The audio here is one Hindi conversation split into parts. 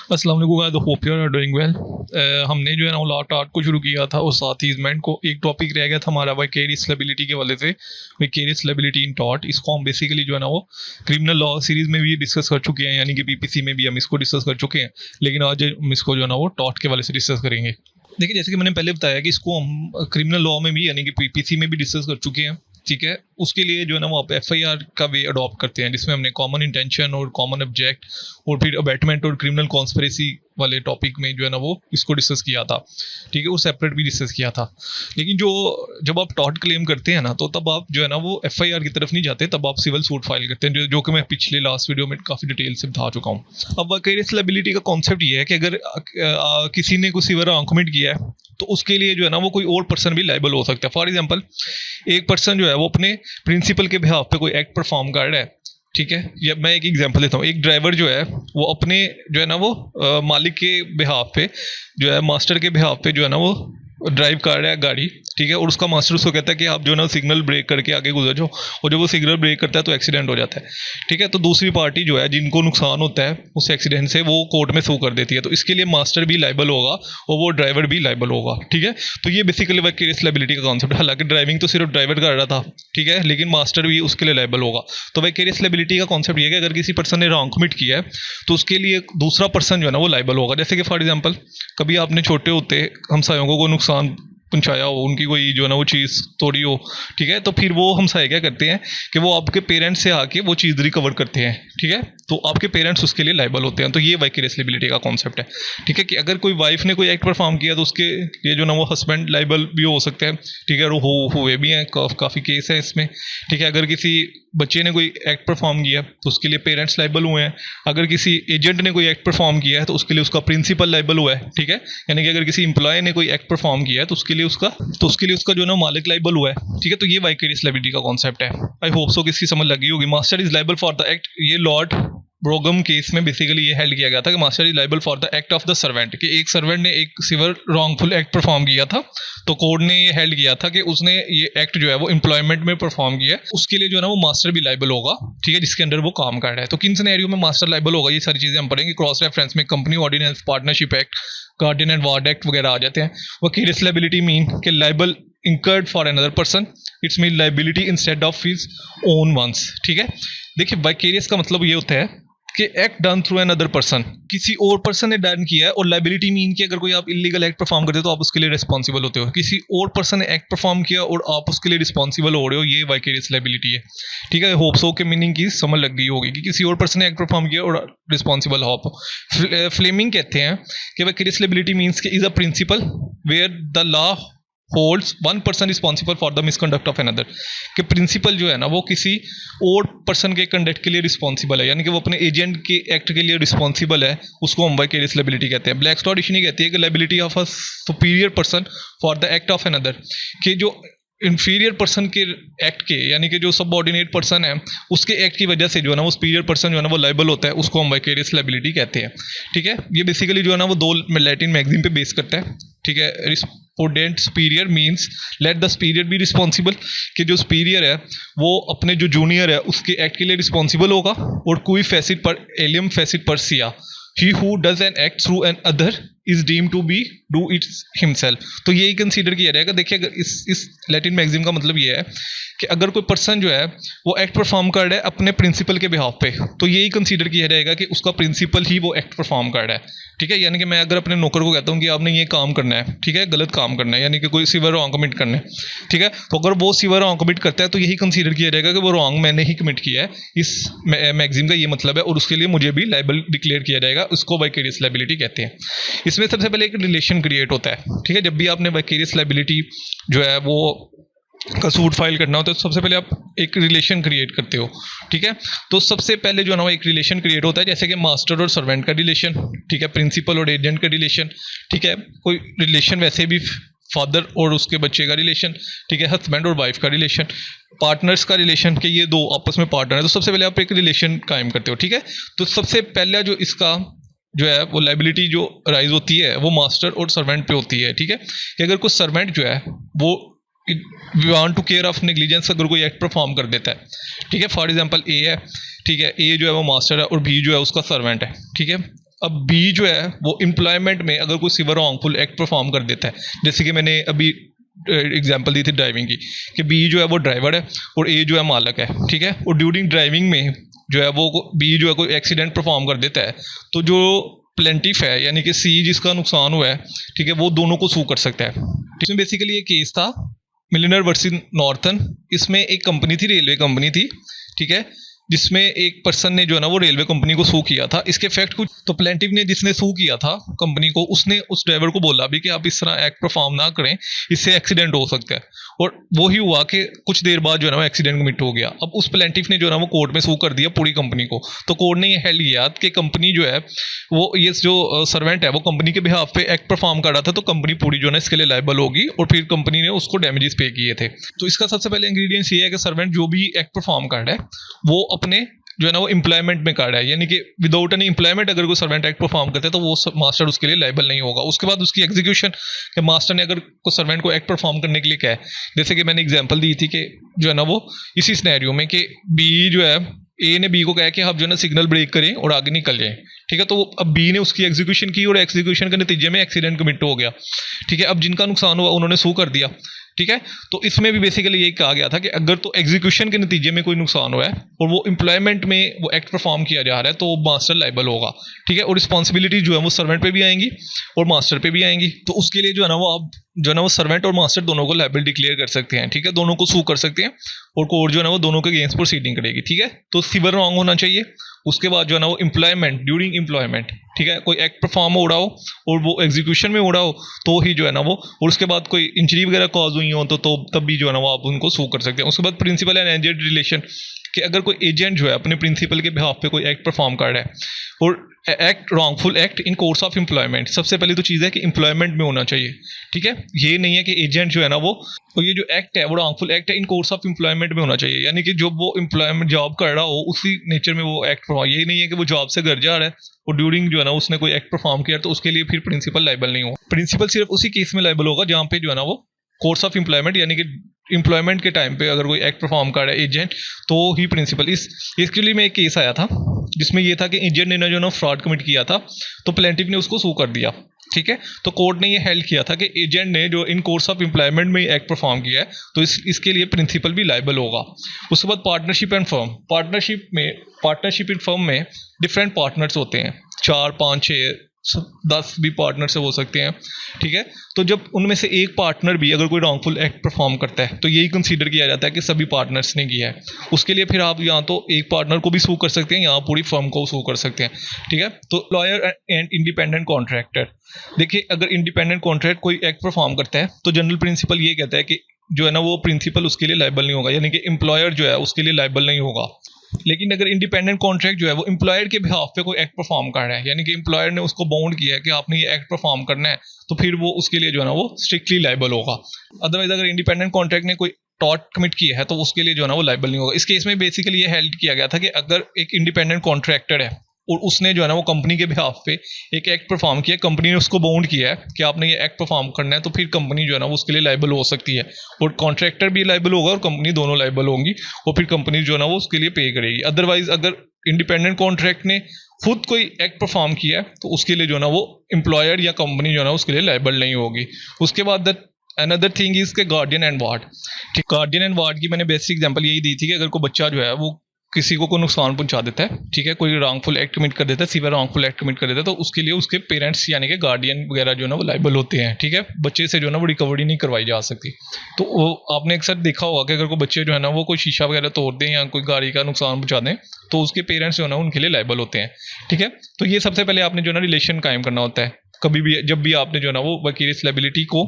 अस्सलाम वालेकुम guys, hope you are doing well. हमने जो है ना वो लास्ट आर्ट को शुरू किया था और साथ ही इवेंट को एक टॉपिक रह गया था हमारा विकेरियस लायबिलिटी के वाले से, विकेरियस लायबिलिटी इन टॉर्ट। इसको हम बेसिकली जो है ना वो क्रिमिनल लॉ सीरीज में भी डिस्कस कर चुके हैं, यानी कि पीपीसी में भी हम इसको डिस्कस कर चुके हैं, लेकिन आज हम इसको जो है ना वो टॉर्ट के वाले से डिस्कस करेंगे। देखिए, जैसे कि मैंने पहले बताया कि इसको हम क्रिमिनल लॉ में भी यानी कि पीपीसी में भी डिस्कस कर चुके हैं, ठीक है। उसके लिए जो है ना वो आप एफआईआर का वे अडॉप्ट करते हैं, जिसमें हमने कॉमन इंटेंशन और कॉमन ऑब्जेक्ट और फिर अबैटमेंट और क्रिमिनल कॉन्स्पिरेसी वाले टॉपिक में जो है ना वो इसको डिस्कस किया था, ठीक है। वो सेपरेट भी डिस्कस किया था। लेकिन जब आप टॉर्ट क्लेम करते हैं ना, तो तब आप जो है ना वो एफआईआर की तरफ नहीं जाते, तब आप सिविल सूट फाइल करते हैं, जो कि मैं पिछले लास्ट वीडियो में काफ़ी डिटेल से बता चुका हूँ। अब विकेरियस लायबिलिटी का कॉन्सेप्ट ये है कि अगर किसी ने कोई सिविल रॉन्ग कमिट किया है, तो उसके लिए जो है ना वो कोई और पर्सन भी लायबल हो सकता है। फॉर एग्जाम्पल, एक पर्सन जो है वो अपने प्रिंसिपल के बिहाफ पे कोई एक्ट परफॉर्म कर रहा है, ठीक है। या मैं एक एग्जांपल देता हूँ, एक ड्राइवर जो है वो अपने जो है ना वो मालिक के बिहाफ पे जो है, मास्टर के बिहाफ पे जो है ना वो ड्राइव कर रहा है गाड़ी, ठीक है। और उसका मास्टर उसको कहता है कि आप जो है ना सिग्नल ब्रेक करके आगे गुजर जाओ, और जब वो सिग्नल ब्रेक करता है तो एक्सीडेंट हो जाता है, ठीक है। तो दूसरी पार्टी जो है जिनको नुकसान होता है उस एक्सीडेंट से, वो कोर्ट में सू कर देती है, तो इसके लिए मास्टर भी लायबल होगा और वो ड्राइवर भी लायबल होगा, ठीक है। तो ये बेसिकली विकेरियस लायबिलिटी का कॉन्सेप्ट है। हालांकि ड्राइविंग तो सिर्फ ड्राइवर कर रहा था, ठीक है, लेकिन मास्टर भी उसके लिए लायबल होगा। तो विकेरियस लायबिलिटी का कॉन्सेप्ट ये है कि अगर किसी पर्सन ने रॉन्ग कमिट किया है, तो उसके लिए दूसरा पर्सन जो है ना वो लायबल होगा। जैसे कि फॉर एग्जाम्पल, कभी आपने छोटे होते हमसायों को नुकसान पहुंचाया हो, उनकी कोई जो है ना वो चीज़ तोड़ी हो, ठीक है, तो फिर वो हमसाए क्या करते हैं कि वो आपके पेरेंट्स से आके वो चीज़ रिकवर करते हैं, ठीक है। तो आपके पेरेंट्स उसके लिए लायबल होते हैं। तो ये विकेरियस लायबिलिटी का कॉन्सेप्ट है, ठीक है। कि अगर कोई वाइफ ने कोई एक्ट परफॉर्म किया, तो उसके लिए जो ना वो हस्बैंड लायबल भी हो सकते हैं, ठीक है। और हुए भी हैं, काफ़ी केस है इसमें, ठीक है। अगर किसी बच्चे ने कोई एक्ट परफॉर्म किया तो उसके लिए पेरेंट्स लायबल हुए हैं। अगर किसी एजेंट ने कोई एक्ट परफॉर्म किया है तो उसके लिए उसका प्रिंसिपल लायबल हुआ है, ठीक है। यानी कि अगर किसी इंप्लॉय ने कोई एक्ट परफॉर्म किया है तो उसके लिए उसका जो ना मालिक लायबल हुआ है, ठीक है। तो ये विकेरियस लायबिलिटी का कॉन्सेप्ट है। आई होप सो कि इसकी समझ लगी होगी। Master is liable for the act, ये लॉर्ड ब्रोगम केस में बेसिकली ये हेल्ड किया गया था कि master is liable for the act of the servant, कि एक सर्वेंट ने एक सिविल रॉन्गफुल एक्ट परफॉर्म किया था, तो कोर्ट ने ये हेल्ड किया था कि उसने ये एक्ट जो है वो एम्प्लॉयमेंट में परफॉर्म किया है, उसके लिए जो है ना वो मास्टर भी लायबल होगा, ठीक है, जिसके अंडर वो काम कर रहा है। तो किन सिनेरियो में मास्टर लायबल होगा, ये सारी चीज़ें हम पढ़ेंगे। क्रॉस रेफरेंस में company ordinance, partnership act, guardian and ward act वगैरह आ जाते हैं। विकेरियस लायबिलिटी मीन कि liable incurred for another person, it's mean liability instead of his own ones, ठीक है। देखिए, विकेरियस का मतलब ये होता है कि act done through an other person, किसी और पर्सन ने डन किया है। और लायबिलिटी मीन कि अगर कोई आप इलीगल एक्ट परफॉर्म करते हो तो आप उसके लिए रिस्पॉन्सिबल होते हो। किसी और पर्सन ने एक्ट परफॉर्म किया और आप उसके लिए रिस्पॉन्सिबल हो रहे हो, ये विकेरियस लायबिलिटी है, ठीक है। होप सो के मीनिंग की समझ लग गई होगी कि किसी और पर्सन ने एक्ट परफॉर्म किया और रिस्पॉन्सिबल हो आप। फ्लेमिंग कहते हैं कि विकेरियस लायबिलिटी मीन्स कि is a principle where the law holds one person responsible for the misconduct of another, कि प्रिंसिपल जो है ना वो किसी और पर्सन के कंडक्ट के लिए रिस्पॉन्सिबल है, यानी कि वो अपने एजेंट के एक्ट के लिए रिस्पॉन्सिबल है, उसको हम विकेरियस लायबिलिटी कहते हैं। ब्लैकस्टॉड कहती है कि liability of a superior person for the act of another, कि जो इन्फीरियर पर्सन के एक्ट के, यानी कि जो सबऑर्डिनेट पर्सन है उसके एक्ट की वजह से जो है ना वो सुपीरियर पर्सन जो है ना वो लायबल होता है, उसको हम विकेरियस लायबिलिटी कहते हैं, ठीक है। ये बेसिकली जो है ना वो दो लैटिन मैगजीन पे बेस करता है, ठीक है। Respondent superior means let the superior be responsible, कि जो सुपीरियर है वो अपने जो जूनियर है उसके एक्ट के लिए रिस्पॉन्सिबल होगा। और कोई फैसिट पर एलियम फैसिट पर सिया, he who does an act through an other is deem to be do it's himself. तो यही कंसीडर किया जाएगा। देखिए, अगर इस लैटिन मैगजीन का मतलब ये है कि अगर कोई पर्सन जो है वो एक्ट परफॉर्म कर रहा है अपने प्रिंसिपल के बिहाफ पे, तो यही कंसीडर किया जाएगा कि उसका प्रिंसिपल ही वो एक्ट परफॉर्म कर रहा है, ठीक है। यानी कि मैं अगर अपने नौकर को कहता हूँ कि आपने ये काम करना है, ठीक है, गलत काम करना है, यानी कि कोई सिविल रॉन्ग कमिट करना है, ठीक है, तो अगर वो सिविल रॉन्ग कमिट करता है तो यही कंसीडर किया जाएगा कि वो रॉन्ग मैंने ही कमिट किया है। इस मैगजीन का ये मतलब है, और उसके लिए मुझे भी लायबल डिक्लेयर किया जाएगा, उसको विकेरियस लायबिलिटी कहते हैं। इसमें सबसे पहले एक रिलेशन क्रिएट होता है, ठीक है। जब भी आपने विकेरियस लायबिलिटी जो है वो का सूट फाइल करना होता है तो सबसे पहले आप एक रिलेशन क्रिएट करते हो, ठीक है। तो सबसे पहले जो है ना वो एक रिलेशन क्रिएट होता है, जैसे कि मास्टर और सर्वेंट का रिलेशन, ठीक है, प्रिंसिपल और एजेंट का रिलेशन, ठीक है। कोई रिलेशन वैसे भी फादर और उसके बच्चे का रिलेशन, ठीक है, हस्बैंड और वाइफ का रिलेशन, पार्टनर्स का रिलेशन, कि ये दो आपस में पार्टनर है। तो सबसे पहले आप एक रिलेशन कायम करते हो, ठीक है। तो सबसे पहला जो इसका जो है वो लायबिलिटी जो राइज होती है वो मास्टर और सर्वेंट पे होती है, ठीक है। कि अगर कोई सर्वेंट जो है वो we want to care of negligence, अगर कोई एक्ट परफॉर्म कर देता है, ठीक है। फॉर एग्जांपल ए है, ठीक है, ए जो है वो मास्टर है और बी जो है उसका सर्वेंट है, ठीक है। अब बी जो है वो एम्प्लॉयमेंट में अगर कोई सिविल रॉन्गफुल एक्ट परफॉर्म कर देता है, जैसे कि मैंने अभी एग्जांपल दी थी ड्राइविंग की, कि बी जो है वो ड्राइवर है और ए जो है मालक है, ठीक है, और ड्यूरिंग ड्राइविंग में जो है वो बी जो है कोई एक्सीडेंट परफॉर्म कर देता है, तो जो प्लेंटिफ है यानी कि सी जिसका नुकसान हुआ है, ठीक है, वो दोनों को सू कर सकता है। इसमें बेसिकली ये केस था मिलिनर वर्सेस नॉर्थन। इसमें एक कंपनी थी, रेलवे कंपनी थी, ठीक है, जिसमें एक पर्सन ने जो है ना वो रेलवे कंपनी को सू किया था। इसके फैक्ट कुछ, तो प्लेंटिफ ने जिसने सू किया था कंपनी को, उसने उस ड्राइवर को बोला भी कि आप इस तरह एक्ट परफॉर्म ना करें, इससे एक्सीडेंट हो सकता है, और वो ही हुआ कि कुछ देर बाद जो है ना वो एक्सीडेंट कमिट हो गया। अब उस प्लेंटिफ ने जो है ना वो कोर्ट में सू कर दिया पूरी कंपनी को। तो कोर्ट ने ये हेल्ड किया कि कंपनी जो है वो, ये जो सर्वेंट है वो कंपनी के बिहाफ पे एक्ट परफॉर्म कर रहा था, तो कंपनी पूरी जो है ना इसके लिए लायबल होगी, और फिर कंपनी ने उसको डैमेजेस पे किए थे। तो इसका सबसे पहले इंग्रेडिएंट्स ये है कि सर्वेंट जो भी एक्ट परफॉर्म कर रहा है वो अपने जो है ना वो एम्प्लॉयमेंट में कर रहा है, यानी कि विदाउट एनी एम्प्लॉयमेंट अगर कोई सर्वेंट एक्ट परफॉर्म करता है तो वो मास्टर उसके लिए लायबल नहीं होगा। उसके बाद उसकी एग्जीक्यूशन, कि मास्टर ने अगर कोई सर्वेंट को एक्ट परफॉर्म करने के लिए कहा है, जैसे कि मैंने एग्जांपल दी थी कि जो है ना वो इसी सिनेरियो में कि बी जो है, ए ने बी को कहा कि आप जो है ना सिग्नल ब्रेक करें और आगे निकल जाएं, ठीक है, तो अब बी ने उसकी एग्जीक्यूशन की और एग्जीक्यूशन के नतीजे में एक्सीडेंट कमिट हो गया, ठीक है। अब जिनका नुकसान हुआ उन्होंने सू कर दिया, ठीक है। तो इसमें भी बेसिकली यही कहा गया था कि अगर तो एग्जीक्यूशन के नतीजे में कोई नुकसान हुआ है और वो एम्प्लॉयमेंट में वो एक्ट परफॉर्म किया जा रहा है, तो मास्टर लायबल होगा, ठीक है, और रिस्पॉन्सिबिलिटी जो है वो सर्वेंट पे भी आएंगी और मास्टर पे भी आएंगी। तो उसके लिए जो है ना वो आप जो है ना वो सर्वेंट और मास्टर दोनों को लायबल डिक्लेयर कर सकते हैं, ठीक है, दोनों को सू कर सकते हैं, और कोर्ट जो है ना वो दोनों के अगेंस्ट प्रोसीडिंग करेगी, ठीक है। तो सिविल रॉन्ग होना चाहिए। उसके बाद जो है ना वो एम्प्लॉयमेंट, ड्यूरिंग एम्प्लॉयमेंट, ठीक है, कोई एक्ट परफॉर्म हो रहा हो और वो एग्जीक्यूशन में हो रहा हो तो ही जो है ना वो, और उसके बाद कोई इंजरी वगैरह कॉज हुई हो तो तब भी जो है ना वो आप उनको सू कर सकते हैं। उसके बाद प्रिंसिपल एंड एजेंट रिलेशन, कि अगर कोई एजेंट जो है अपने प्रिंसिपल के बिहाफ पे कोई एक्ट परफॉर्म कर रहा है और act wrongful act in course of employment, सबसे पहले तो चीज़ है कि एम्प्लॉयमेंट में होना चाहिए, ठीक है। ये नहीं है कि एजेंट जो है ना वो, तो ये जो एक्ट है वो रॉन्गफुल एक्ट है इन कोर्स ऑफ एम्प्लॉयमेंट में होना चाहिए, यानी कि जब वो एम्प्लॉयमेंट जॉब कर रहा हो उसी नेचर में वो एक्ट परफॉर्म, यही नहीं है कि वो जॉब से घर जा रहा है और ड्यूरिंग जो है ना उसने कोई एक्ट परफॉर्म किया तो उसके लिए फिर प्रिंसिपल लायबल नहीं हो। प्रिंसिपल सिर्फ उसी केस में लायबल होगा जहाँ पे जो है ना वो कोर्स ऑफ एम्प्लॉयमेंट, यानी कि एम्प्लॉयमेंट के टाइम पे अगर कोई एक्ट परफॉर्म कर रहा है एजेंट, तो ही प्रिंसिपल। इसके लिए में एक केस आया था जिसमें ये था कि एजेंट ने जो ना फ्रॉड कमिट किया था, तो प्लेंटिफ ने उसको सू कर दिया, ठीक है। तो कोर्ट ने ये हेल्ड किया था कि एजेंट ने जो इन कोर्स ऑफ एम्प्लॉयमेंट में एक्ट परफॉर्म किया है तो इसके लिए प्रिंसिपल भी लायबल होगा। उसके बाद partnership and firm, partnership in firm में डिफरेंट पार्टनर्स होते हैं, 4, 5, 6, 10 भी पार्टनर से हो सकते हैं, ठीक है। तो जब उनमें से एक पार्टनर भी अगर कोई रॉन्गफुल एक्ट परफॉर्म करता है तो यही कंसीडर किया जाता है कि सभी पार्टनर्स ने किया है। उसके लिए फिर आप यहाँ तो एक पार्टनर को भी सू कर सकते हैं, यहाँ पूरी फर्म को सू कर सकते हैं, ठीक है। तो लॉयर एंड इंडिपेंडेंट कॉन्ट्रैक्टर, देखिए अगर इंडिपेंडेंट कॉन्ट्रैक्ट कोई एक्ट परफॉर्म करता है तो जनरल प्रिंसिपल ये कहता है कि जो है ना वो प्रिंसिपल उसके लिए लायबल नहीं होगा, यानी कि एम्प्लॉयर जो है उसके लिए लायबल नहीं होगा। लेकिन अगर इंडिपेंडेंट कॉन्ट्रैक्ट जो है वो एम्प्लॉयर के बिहाफ पे कोई एक्ट परफॉर्म कर रहा है, यानी कि एम्प्लॉयर ने उसको बाउंड किया है कि आपने ये एक्ट परफॉर्म करना है, तो फिर वो उसके लिए जो है ना वो स्ट्रिक्टली लायबल होगा। अदरवाइज अगर इंडिपेंडेंट कॉन्ट्रैक्ट ने कोई टॉर्ट कमिट किया है तो उसके लिए जो है ना वो लायबल नहीं होगा। इस केस में बेसिकली ये हेल्ड किया गया था कि अगर एक इंडिपेंडेंट कॉन्ट्रैक्टर है और उसने जो है ना वो कंपनी के बिहाफ पे एक एक्ट परफॉर्म किया, कंपनी ने उसको बाउंड किया है कि आपने ये एक्ट परफॉर्म करना है, तो फिर कंपनी जो है ना वो उसके लिए लायबल हो सकती है, और कॉन्ट्रैक्टर भी लायबल होगा और कंपनी दोनों लायबल होंगी, और फिर कंपनी जो है ना वो उसके लिए पे करेगी। अदरवाइज अगर इंडिपेंडेंट कॉन्ट्रैक्ट ने खुद कोई एक्ट परफॉर्म किया है तो उसके लिए जो है ना वो एम्प्लॉयर या कंपनी जो है ना उसके लिए लायबल नहीं होगी। उसके बाद अनदर थिंग इज के गार्डियन एंड वार्ड, ठीक, गार्डियन एंड वार्ड की मैंने बेसिक एग्जांपल यही दी थी कि अगर कोई बच्चा जो है वो किसी को कोई नुकसान पहुंचा देता है, ठीक है, कोई रॉन्गफुल एक्ट कमिट कर देता है, सिविल रॉन्गफुल एक्ट कमिट कर देता है, तो उसके लिए उसके पेरेंट्स यानी कि गार्डियन वगैरह जो है ना वो लायबल होते हैं, ठीक है। बच्चे से जो है ना वो रिकवरी नहीं करवाई जा सकती। तो वो आपने अक्सर देखा होगा कि अगर कोई बच्चे जो है ना वो कोई शीशा वगैरह तोड़ दें या कोई गाड़ी का नुकसान पहुंचा दें तो उसके पेरेंट्स जो है ना उनके लिए लायबल होते हैं, ठीक है। तो ये सबसे पहले आपने जो है ना रिलेशन कायम करना होता है कभी भी, जब भी आपने जो है ना वो विकेरियस लायबिलिटी को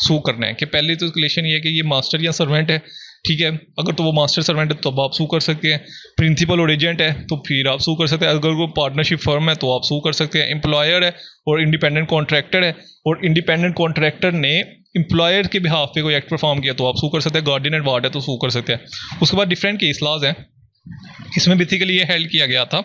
सू करना है, कि पहले तो रिलेशन ये है कि ये मास्टर या सर्वेंट है, ठीक है। अगर तो वो मास्टर सर्वेंट है तो आप सू कर सकते हैं, प्रिंसिपल और एजेंट है तो फिर आप सू कर सकते हैं, अगर वो पार्टनरशिप फर्म है तो आप सू कर सकते हैं, एम्प्लॉयर है और इंडिपेंडेंट कॉन्ट्रैक्टर है और इंडिपेंडेंट कॉन्ट्रैक्टर ने एम्प्लॉयर के बिहाफ पे कोई एक्ट परफॉर्म किया तो आप सू कर सकते हैं, गार्डियन एंड वार्ड है तो सू कर सकते हैं। उसके बाद डिफरेंट केस लॉज हैं, इसमें बेसिकली ये हेल्ड किया गया था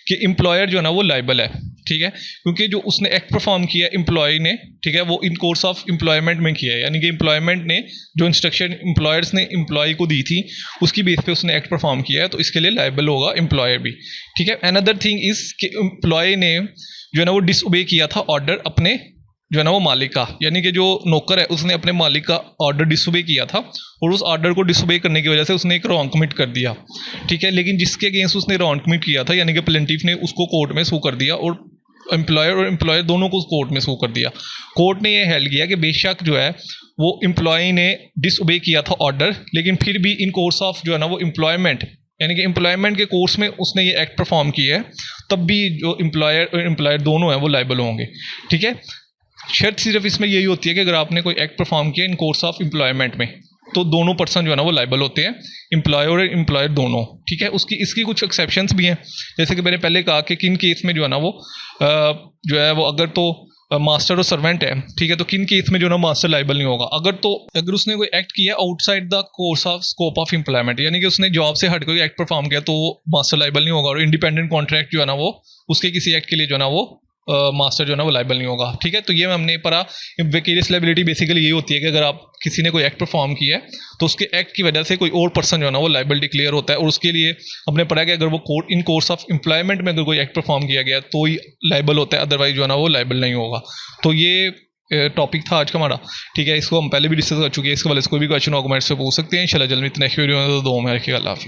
कि एम्प्लॉयर जो है ना वो लायबल है, ठीक है, क्योंकि जो उसने एक्ट परफॉर्म किया एम्प्लॉय ने, ठीक है, वो इन कोर्स ऑफ एम्प्लॉयमेंट में किया है, यानी कि एम्प्लॉयमेंट ने जो इंस्ट्रक्शन एम्प्लॉयर्स ने एम्प्लॉय को दी थी उसकी बेस पे उसने एक्ट परफॉर्म किया है, तो इसके लिए लायबल होगा एम्प्लॉयर भी। ठीक है, अनदर थिंग इज कि एम्प्लॉय ने जो है ना वो डिसओबे किया था ऑर्डर अपने जो है ना वो मालिक का, यानी कि जो नौकर है उसने अपने मालिक का ऑर्डर डिसओबे किया था और उस ऑर्डर को डिसओबे करने की वजह से उसने एक रॉन्ग कमिट कर दिया। ठीक है, लेकिन जिसके अगेंस्ट उसने रॉन्ग कमिट किया था, यानी कि प्लेंटिफ ने उसको कोर्ट में सू कर दिया और एम्प्लॉयर दोनों को कोर्ट में सू कर दिया। कोर्ट ने ये हेल्ड किया कि बेशक जो है वो एम्प्लॉय ने डिसओबे किया था ऑर्डर, लेकिन फिर भी इन कोर्स ऑफ जो है ना वो एम्प्लॉयमेंट, यानी कि एम्प्लॉयमेंट के कोर्स में उसने ये एक्ट परफॉर्म किया है, तब भी जो एम्प्लॉयर और एम्प्लॉयर दोनों हैं वो लायबल होंगे। ठीक है, शर्त सिर्फ इसमें यही होती है कि अगर आपने कोई एक्ट परफॉर्म किया इन कोर्स ऑफ एम्प्लॉयमेंट में, तो दोनों पर्सन जो है ना वो लायबल होते हैं, एम्प्लॉयर और एम्प्लॉयर दोनों। ठीक है, इसकी कुछ एक्सेप्शंस भी हैं, जैसे कि मैंने पहले कहा कि किन केस में जो है ना वो जो है वो अगर तो मास्टर और सर्वेंट है, ठीक है, तो किन केस में जो है ना मास्टर लायबल नहीं होगा। अगर उसने कोई एक्ट किया outside the course of scope of employment, यानी कि उसने जॉब से हट कोई एक्ट परफॉर्म किया, तो मास्टर लायबल नहीं होगा, और इंडिपेंडेंट कॉन्ट्रैक्ट जो है ना वो उसके किसी एक्ट के लिए जो है ना वो मास्टर जो है ना वो लायबल नहीं होगा। ठीक है, तो ये हमने पढ़ा विकेरियस लायबिलिटी बेसिकली यही होती है कि अगर आप किसी ने कोई एक्ट परफॉर्म किया है तो उसके एक्ट की वजह से कोई और पर्सन जो है ना वो लायबल डिक्लेयर होता है, और उसके लिए हमने पढ़ा कि अगर वो इन कोर्स ऑफ एम्प्लॉयमेंट में अगर कोई एक्ट परफॉर्म किया गया तो ही लायबल होता है, अदरवाइज जो है ना वो लायबल नहीं होगा। तो ये टॉपिक था आज का हमारा। ठीक है, इसको हम पहले भी डिस्कस कर चुके हैं, इसके वाले कोई भी क्वेश्चन हो मेरे से पूछ सकते हैं। इंशाल्लाह जल्दी नेक्स्ट वीडियो में तो दो में रखिएगा। अल्लाह हाफ़िज़।